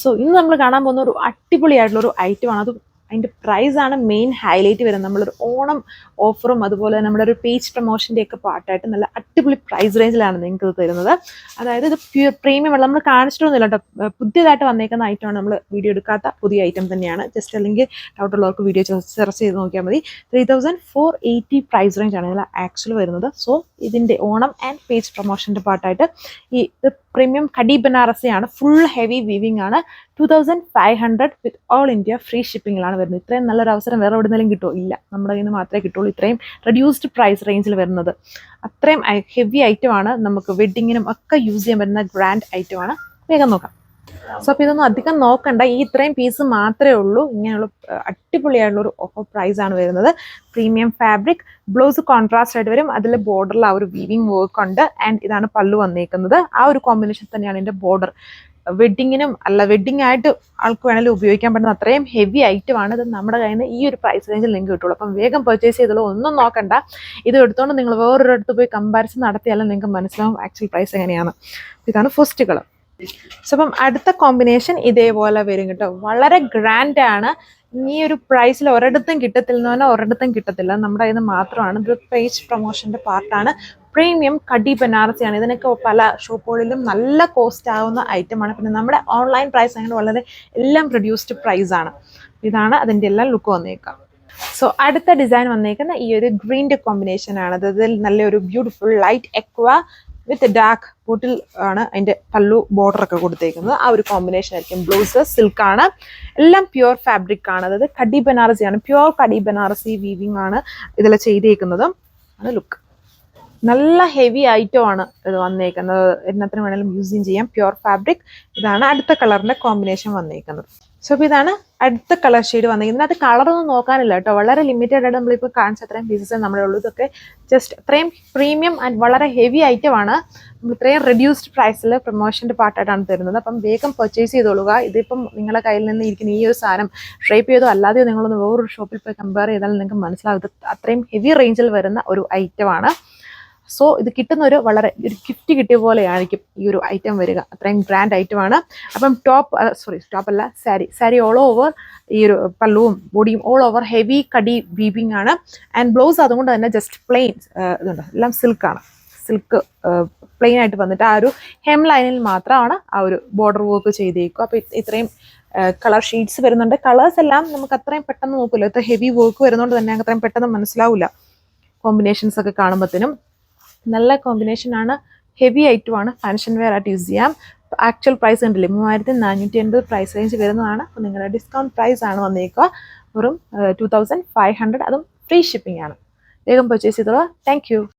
So ഇന്ന് നമ്മൾ കാണാൻ പോകുന്ന ഒരു അടിപൊളിയായിട്ടുള്ളൊരു ഐറ്റമാണ്. അത് അതിൻ്റെ പ്രൈസാണ് മെയിൻ ഹൈലൈറ്റ് വരുന്നത്. നമ്മളൊരു ഓണം ഓഫറും അതുപോലെ നമ്മുടെ ഒരു പേജ് പ്രൊമോഷൻ്റെ ഒക്കെ പാർട്ടായിട്ട് നല്ല അടിപൊളി പ്രൈസ് റേഞ്ചിലാണ് നിങ്ങൾക്ക് ഇത് തരുന്നത്. അതായത് ഇത് പ്യൂർ പ്രീമിയം അല്ല, നമ്മൾ കാണിച്ചിട്ടൊന്നുമില്ല കേട്ടോ. പുതിയതായിട്ട് വന്നേക്കുന്ന ഐറ്റമാണ്, നമ്മൾ വീഡിയോ എടുക്കാത്ത പുതിയ ഐറ്റം തന്നെയാണ്. ജസ്റ്റ് അല്ലെങ്കിൽ ഡൗട്ടുള്ളവർക്ക് വീഡിയോ സെർച്ച് ചെയ്ത് നോക്കിയാൽ മതി. 3480 പ്രൈസ് റേഞ്ചാണ് ഇതിൽ ആക്ച്വൽ വരുന്നത്. സോ ഇതിൻ്റെ ഓണം ആൻഡ് പേജ് പ്രൊമോഷൻ്റെ പാർട്ടായിട്ട് ഇത് പ്രീമിയം കടി ബനാറസിയാണ്. ഫുൾ ഹെവി വീവിംഗ് ആണ്. 2500 വിത്ത് ഓൾ ഇന്ത്യ ഫ്രീ ഷിപ്പിങ്ങിലാണ് വരുന്നത്. ഇത്രയും നല്ലൊരു അവസരം വേറെ എവിടെയെങ്കിലും കിട്ടുമോ? ഇല്ല, നമ്മുടെ കയ്യിൽ നിന്ന് മാത്രമേ കിട്ടുള്ളൂ. ഇത്രയും റെഡ്യൂസ്ഡ് പ്രൈസ് റേഞ്ചിൽ വരുന്നത് അത്രയും ഹെവി ഐറ്റമാണ്. നമുക്ക് വെഡ്ഡിങ്ങിനും ഒക്കെ യൂസ് ചെയ്യാൻ പറ്റുന്ന ഗ്രാൻഡ് ഐറ്റമാണ്. വേഗം നോക്കാം. സോ അപ്പോൾ ഇതൊന്നും അധികം നോക്കണ്ട, ഈ ഇത്രയും പീസ് മാത്രമേ ഉള്ളൂ. ഇങ്ങനെയുള്ള അടിപൊളിയായിട്ടുള്ളൊരു ഓഫർ പ്രൈസ് ആണ് വരുന്നത്. പ്രീമിയം ഫാബ്രിക്, ബ്ലൗസ് കോൺട്രാസ്റ്റ് ആയിട്ട് വരും. അതിൽ ബോർഡറിൽ ആ ഒരു വീവിങ് വർക്ക് ഉണ്ട്. ആൻഡ് ഇതാണ് പല്ലു വന്നേക്കുന്നത്. ആ ഒരു കോമ്പിനേഷൻ തന്നെയാണ് ഇതിൻ്റെ ബോർഡർ. വെഡ്ഡിങ്ങിനും അല്ല, വെഡ്ഡിങ് ആയിട്ട് ആൾക്ക് വേണമെങ്കിലും ഉപയോഗിക്കാൻ പറ്റുന്ന അത്രയും ഹെവി ഐറ്റമാണ്. ഇത് നമ്മുടെ കയ്യിൽ നിന്ന് ഈ ഒരു പ്രൈസ് റേഞ്ചിൽ നിങ്ങൾക്ക് കിട്ടുള്ളൂ. അപ്പം വേഗം പർച്ചേസ് ചെയ്തോളൂ, ഒന്നും നോക്കണ്ട. ഇത് എടുത്തുകൊണ്ട് നിങ്ങൾ വേറൊരു അടുത്ത് പോയി കമ്പാരിസൺ നടത്തിയാലും നിങ്ങൾക്ക് മനസ്സിലാവും ആക്ച്വൽ പ്രൈസ് എങ്ങനെയാണ്. ഇതാണ് ഫസ്റ്റ് കളർ. സോ അപ്പം അടുത്ത കോമ്പിനേഷൻ ഇതേപോലെ വരും കേട്ടോ. വളരെ ഗ്രാൻഡ് ആണ്. ഈ ഒരു പ്രൈസിൽ ഒരിടത്തും കിട്ടത്തില്ല എന്ന് പറഞ്ഞാൽ ഒരിടത്തും കിട്ടത്തില്ല. നമ്മുടെ കയ്യിൽ നിന്ന് മാത്രമാണ്. ഇത് പേജ് പ്രൊമോഷൻ്റെ പാർട്ടാണ്. പ്രീമിയം കടി ബനാറസിയാണ്. ഇതിനൊക്കെ പല ഷോപ്പുകളിലും നല്ല കോസ്റ്റ് ആവുന്ന ഐറ്റമാണ്. പിന്നെ നമ്മുടെ ഓൺലൈൻ പ്രൈസ് അങ്ങനെ വളരെ എല്ലാം റെഡ്യൂസ്ഡ് പ്രൈസാണ്. ഇതാണ് അതിൻ്റെ എല്ലാം ലുക്ക് വന്നേക്കാം. സോ അടുത്ത ഡിസൈൻ വന്നേക്കുന്ന ഈ ഒരു ഗ്രീൻ്റെ കോമ്പിനേഷൻ ആണ്. അതിൽ നല്ലൊരു ബ്യൂട്ടിഫുൾ ലൈറ്റ് എക്വ വിത്ത് ഡാർക്ക് ബോട്ടിൽ ആണ് അതിൻ്റെ പല്ലു ബോർഡറൊക്കെ കൊടുത്തേക്കുന്നത്. ആ ഒരു കോമ്പിനേഷൻ ആയിരിക്കും. ബ്ലൗസ് സിൽക്കാണ്, എല്ലാം പ്യുവർ ഫാബ്രിക് ആണ്. അതായത് കടി ബനാറസിയാണ്. പ്യുവർ കടി ബനാറസി വീവിംഗ് ആണ് ഇതിൽ ചെയ്തേക്കുന്നത്. ആണ് ലുക്ക്. നല്ല ഹെവി ഐറ്റം ആണ് ഇത് വന്നേക്കുന്നത്. എന്നത്തിന് വേണമെങ്കിലും യൂസ് ചെയ്യാം. Pure fabric. ഇതാണ് അടുത്ത കളറിൻ്റെ കോമ്പിനേഷൻ വന്നേക്കുന്നത്. സോ അപ്പോൾ ഇതാണ് അടുത്ത കളർ ഷെയ്ഡ് വന്നിരിക്കുന്നത്. ഇതിനകത്ത് കളറൊന്നും നോക്കാനില്ല കേട്ടോ. വളരെ ലിമിറ്റഡ് ആയിട്ട് നമ്മളിപ്പോൾ കാണിച്ച അത്രയും പീസസ് നമ്മുടെ ഉള്ളൂ. ഇതൊക്കെ ജസ്റ്റ് അത്രയും പ്രീമിയം ആൻഡ് വളരെ ഹെവി ഐറ്റമാണ്. നമ്മൾ ഇത്രയും റെഡ്യൂസ്ഡ് പ്രൈസിൽ പ്രൊമോഷൻ്റെ പാർട്ടായിട്ടാണ് തരുന്നത്. അപ്പം വേഗം പർച്ചേസ് ചെയ്തോളുക. ഇതിപ്പം നിങ്ങളുടെ കയ്യിൽ നിന്ന് ഇരിക്കുന്ന ഈ ഒരു സാധനം ഷേപ്പ് ചെയ്തോ അല്ലാതെയോ നിങ്ങളൊന്ന് വേറൊരു ഷോപ്പിൽ പോയി കമ്പയർ ചെയ്താൽ നിങ്ങൾക്ക് മനസ്സിലാവും ഇത് അത്രയും ഹെവി റേഞ്ചിൽ വരുന്ന ഒരു ഐറ്റമാണ്. സോ ഇത് കിട്ടുന്ന ഒരു വളരെ ഒരു ഗിഫ്റ്റ് കിട്ടിയ പോലെയായിരിക്കും ഈ ഒരു ഐറ്റം വരിക. അത്രയും ഗ്രാൻഡ് ഐറ്റമാണ്. അപ്പം ടോപ്പല്ല, സാരി ഓൾ ഓവർ ഈ ഒരു പല്ലുവും ബോഡിയും ഓൾ ഓവർ ഹെവി കടി വീവിംഗ് ആണ്. ആൻഡ് ബ്ലൗസ് അതുകൊണ്ട് തന്നെ ജസ്റ്റ് പ്ലെയിൻ ഇതുണ്ട്, എല്ലാം സിൽക്കാണ്. സിൽക്ക് പ്ലെയിൻ ആയിട്ട് വന്നിട്ട് ആ ഒരു ഹെം ലൈനിൽ മാത്രമാണ് ആ ഒരു ബോർഡർ വർക്ക് ചെയ്തേക്കുക. അപ്പോൾ ഇത്രയും കളർ ഷീറ്റ്സ് വരുന്നുണ്ട്. കളേഴ്സ് എല്ലാം നമുക്ക് അത്രയും പെട്ടെന്ന് നോക്കില്ല. ഇത്ര ഹെവി വർക്ക് വരുന്നതുകൊണ്ട് തന്നെ അത്രയും പെട്ടെന്ന് മനസ്സിലാവില്ല കോമ്പിനേഷൻസ് ഒക്കെ കാണുമ്പോഴത്തേനും. നല്ല കോമ്പിനേഷനാണ്. ഹെവി ഐറ്റമാണ്. ഫാഷൻ വെയർ ആയിട്ട് യൂസ് ചെയ്യാം. ആക്ച്വൽ പ്രൈസ് ഉണ്ടല്ലേ 3480 പ്രൈസ് റേഞ്ച് വരുന്നതാണ്. അപ്പോൾ നിങ്ങളുടെ ഡിസ്കൗണ്ട് പ്രൈസ് ആണ് വന്നേക്കുക. വെറും 2500, അതും ഫ്രീ ഷിപ്പിംഗ് ആണ്. വേഗം പർച്ചേസ് ചെയ്തോളൂ. Thank you.